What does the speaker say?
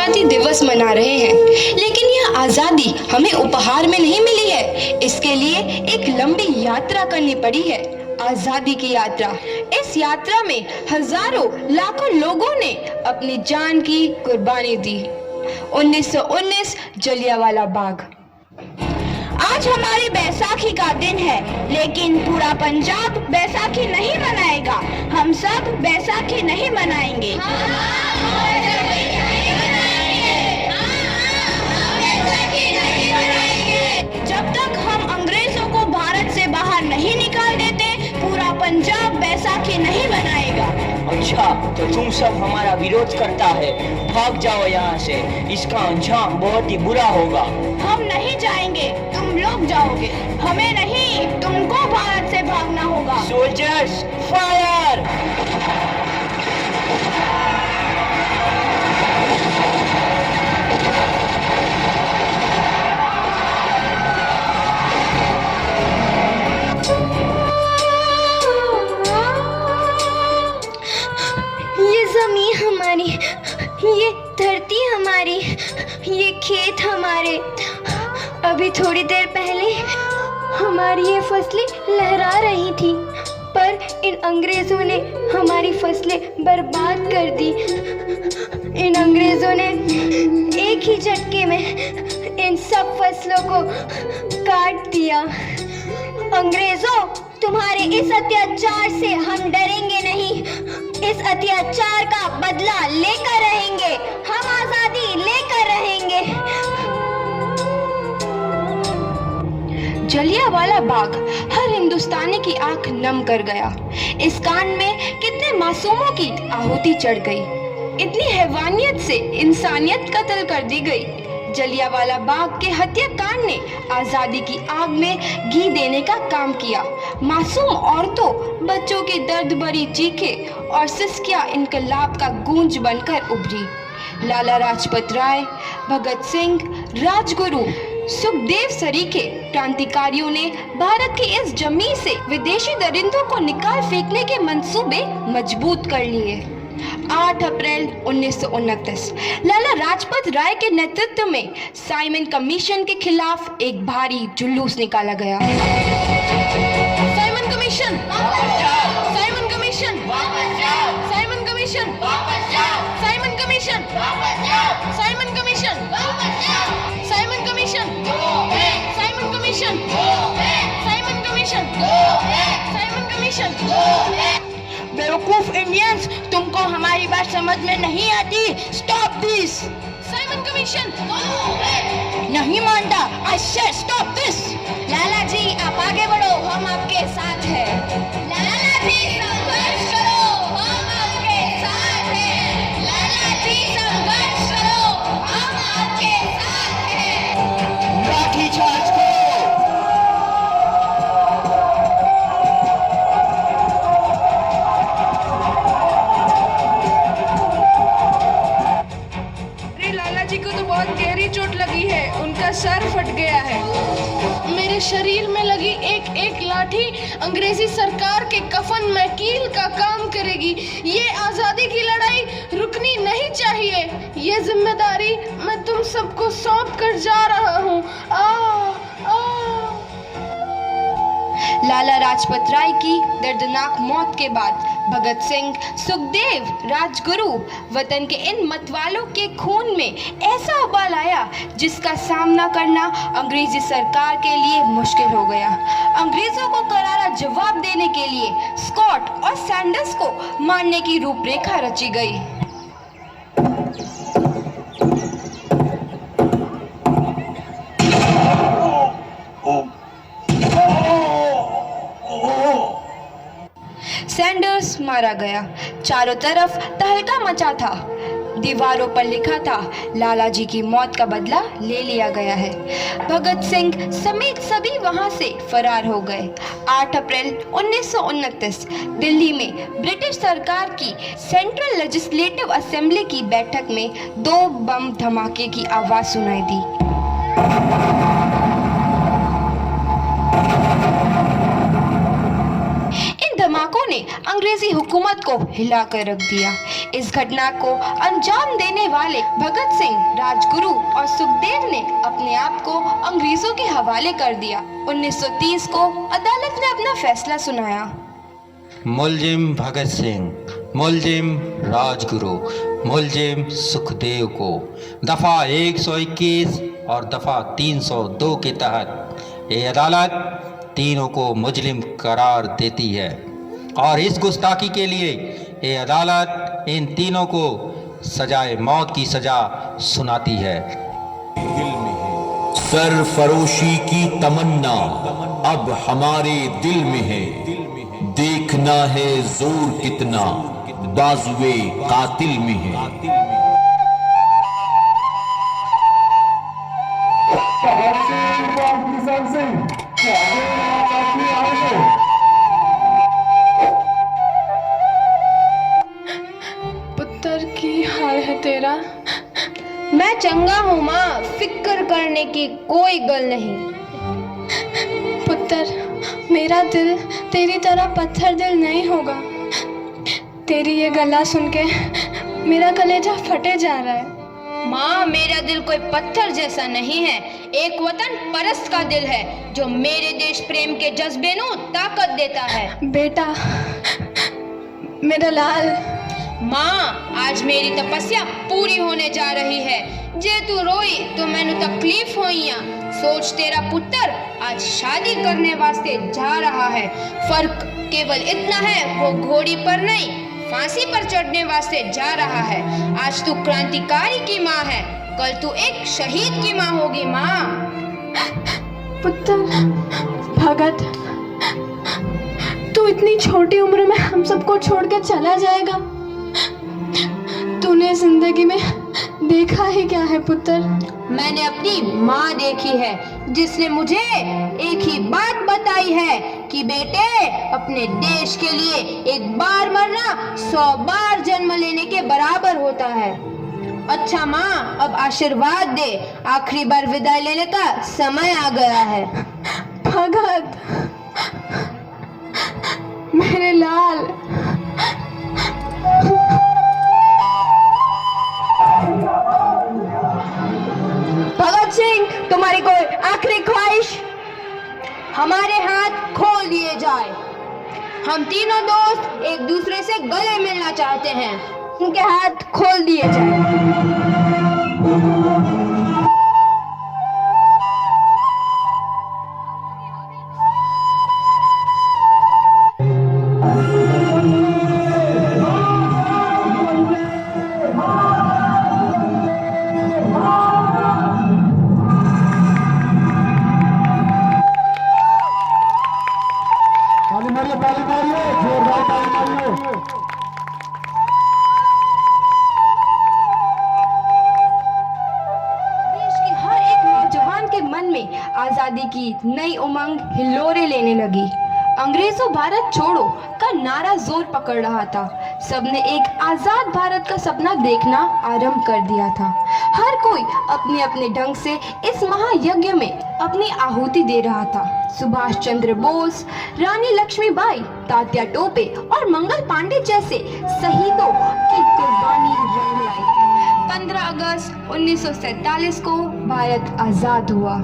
आज़ादी दिवस मना रहे हैं, लेकिन यह आज़ादी हमें उपहार में नहीं मिली है। इसके लिए एक लंबी यात्रा करनी पड़ी है, आज़ादी की यात्रा। इस यात्रा में हजारों लाखों लोगों ने अपनी जान की कुर्बानी दी। 1919 जलियांवाला बाग। आज हमारी बैसाखी का दिन है, लेकिन पूरा पंजाब बैसाखी नहीं मनाएगा। हम सब बैसाखी नहीं मनाएंगे। जब तक हम अंग्रेजों को भारत से बाहर नहीं निकाल देते, पूरा पंजाब बैसाखी नहीं मनाएगा। अच्छा, तो तुम सब हमारा विरोध करता है। भाग जाओ यहाँ से, इसका अंजाम बहुत ही बुरा होगा। हम नहीं जाएंगे, तुम लोग जाओगे। हमें नहीं, तुमको भारत से भागना होगा। Soldiers, fire! ये जमीन हमारी, ये धरती हमारी, ये खेत हमारे। अभी थोड़ी देर पहले हमारी ये फसलें लहरा रही थी, पर इन अंग्रेजों ने हमारी फसलें बर्बाद कर दी। इन अंग्रेजों ने एक ही झटके में इन सब फसलों को काट दिया। अंग्रेजों, तुम्हारे इस अत्याचार से हम डरेंगे नहीं। इस अत्याचार का बदला लेकर रहेंगे। हम आजादी लेकर रहेंगे। जलियांवाला बाग हर हिंदुस्तानी की आंख नम कर गया। इस कांड में कितने मासूमों की आहुति चढ़ गई। इतनी हैवानियत से इंसानियत कत्ल कर दी गई। जलियांवाला बाग के हत्याकांड ने आजादी की आग में घी देने का काम किया। मासूम औरतों, बच्चों की दर्द भरी चीखें और सिसकियां इनकलाब का गूंज बनकर उभरी। लाला लाजपत राय, भगत सिंह, राजगुरु, सुखदेव सरीखे क्रांतिकारियों ने भारत की इस जमीन से विदेशी दरिंदों को निकाल फेंकने के मंसूबे मजबूत कर लिए। 8 अप्रैल 1929 लाला लाजपत राय के नेतृत्व में साइमन कमीशन के खिलाफ एक भारी जुलूस निकाला गया। Simon commission, Simon commission, Simon commission, Simon commission, Simon commission, Simon commission, Simon commission, Simon commission, Simon commission. बेवकूफ इंडियंस, तुमको हमारी बात समझ में नहीं आती। Stop this. Simon commission. नहीं मानता। I said stop this. Lala ji, आप आगे बढ़ो, हम आपके साथ हैं। लाला जी, संघर्ष करो, हम आपके साथ हैं। लाला जी, संघर्ष करो, हम आपके साथ हैं। लाठी चार्ज करो। चोट लगी है, उनका सर फट गया है। मेरे शरीर में लगी एक एक लाठी अंग्रेजी सरकार के कफन में कील का काम करेगी। ये आजादी की लड़ाई रुकनी नहीं चाहिए। ये जिम्मेदारी मैं तुम सबको सौंप कर जा रहा हूँ। लाला लाजपत राय की दर्दनाक मौत के बाद भगत सिंह, सुखदेव, राजगुरु वतन के इन मतवालों के खून में ऐसा उबाल आया जिसका सामना करना अंग्रेजी सरकार के लिए मुश्किल हो गया। अंग्रेजों को करारा जवाब देने के लिए स्कॉट और सैंडर्स को मारने की रूपरेखा रची गई। सैंडर्स मारा गया। चारों तरफ तहलका मचा था। दीवारों पर लिखा था, लाला जी की मौत का बदला ले लिया गया है। भगत सिंह समेत सभी वहां से फरार हो गए। 8 अप्रैल 1929 दिल्ली में ब्रिटिश सरकार की सेंट्रल लेजिस्लेटिव असेंबली की बैठक में 2 बम धमाके की आवाज सुनाई दी। लड़ाकों ने अंग्रेजी हुकूमत को हिला कर रख दिया। इस घटना को अंजाम देने वाले भगत सिंह, राजगुरु और सुखदेव ने अपने आप को अंग्रेजों के हवाले कर दिया। 1930 को अदालत ने अपना फैसला सुनाया। मुलजिम भगत सिंह, मुलजिम राजगुरु, मुलजिम सुखदेव को दफ़ा 121 और दफ़ा 302 के तहत ये अदालत तीनों को मुजरिम करार देती है और इस गुस्ताखी के लिए ये अदालत इन तीनों को सजाए मौत की सज़ा सुनाती है। सरफरोशी की तमन्ना अब हमारे दिल में है, देखना है जोर कितना बाजुए कातिल में है। पुत्र की हाल है तेरा? मैं चंगा हूँ माँ, फिक्र करने की कोई गल नहीं। पुत्र, मेरा दिल तेरी तरह पत्थर दिल नहीं होगा। तेरी ये गला सुन के मेरा कलेजा फटे जा रहा है। माँ, मेरा दिल कोई पत्थर जैसा नहीं है, एक वतन परस्त का दिल है जो मेरे देश प्रेम के जज्बे नू ताकत देता है। बेटा, मेरा लाल। माँ, आज मेरी तपस्या पूरी होने जा रही है। जे तू रोई तो मैनू तकलीफ होइया। सोच, तेरा पुत्र आज शादी करने वास्ते जा रहा है। फर्क केवल इतना है, वो घोड़ी पर नहीं फांसी पर चढ़ने वास्ते जा रहा है। आज तू क्रांतिकारी की माँ है, कल तू एक शहीद की माँ होगी। माँ, पुत्र भगत, तू इतनी छोटी उम्र में हम सबको छोड़ के चला जाएगा? तूने जिंदगी में देखा ही क्या है पुत्र? मैंने अपनी माँ देखी है जिसने मुझे एक ही बात बताई है कि बेटे, अपने देश के लिए एक बार मरना 100 बार जन्म लेने के बराबर होता है। अच्छा माँ, अब आशीर्वाद दे, आखिरी बार विदाई लेने का समय आ गया है। भगत, मेरे लाल। भगत सिंह, तुम्हारी कोई आखिरी ख्वाहिश? हमारे हाथ खोल दिए जाए। हम तीनों दोस्त एक दूसरे से गले मिलना चाहते हैं। उनके हाथ खोल दिए जाए। आजादी की नई उमंग हिलोरे लेने लगी। अंग्रेजों भारत छोड़ो का नारा जोर पकड़ रहा था। सबने एक आजाद भारत का सपना देखना आरंभ कर दिया था। हर कोई अपने अपने ढंग से इस महायज्ञ में अपनी आहुति दे रहा था। सुभाष चंद्र बोस, रानी लक्ष्मीबाई, तात्या टोपे और मंगल पांडे जैसे शहीदों की कुर्बानी रंग लाई। 15 अगस्त 1947 को भारत आजाद हुआ।